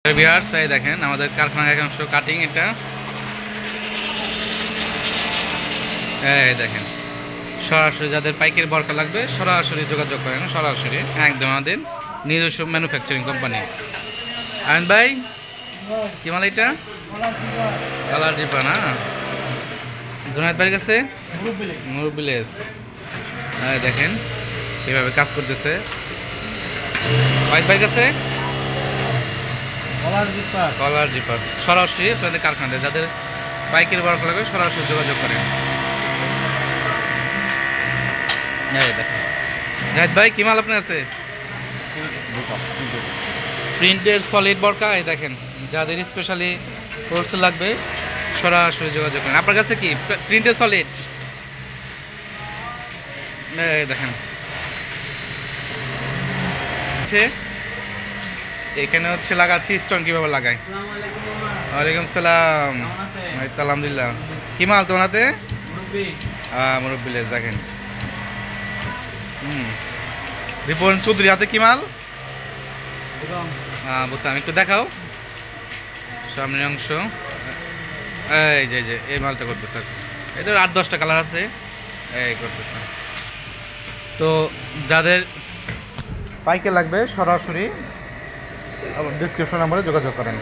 Viewers এই দেখেন আমাদের কারখানার একাংশ কাটিং এটা এই দেখেন সরাসরি যাদের পাইকারি বরকা লাগবে সরাসরি যোগাযোগ করেন সরাসরি একদম আমাদের নিজস্ব ম্যানুফ্যাকচারিং কোম্পানি আমিন ভাই কি মাল এটা কালার ডিপা না জুনায়েদ ভাইয়ের কাছে মুরব্বিলেস দেখেন কীভাবে কাজ করতেছে ওয়াহিদ ভাইয়ের কাছে কলার ডিপার সরাসরি আপনাদের কারখানাতে যাদের পাইকারি বরকা লাগবে সরাসরি যোগাযোগ করেন জাহিদ ভাই কি মাল আপনার আছে প্রিন্টের সলিড বরকা এই দেখেন যাদের স্পেশালি হোলসেল লাগবে সরাসরি যোগাযোগ করেন আপনার কাছে কি প্রিন্টের সলিড এই দেখেন এখানে হচ্ছে লাগাচ্ছি স্টোন কিভাবে লাগাই ওয়ালাইকুম সালাম আলহামদুলিল্লাহ কি মাল তোমাতে মুরব্বিলেস দেখেন রিপন চৌধুরী হাতে কি মাল বুঝতাম একটু দেখাও সামনের অংশ এই যে এই মালটা করতেছে এটা 8-10টা কালার আছে এই করতেছে তো যাদের পাইকারি লাগবে সরাসরি ডিসক্রিপশন নম্বরে যোগাযোগ করেন।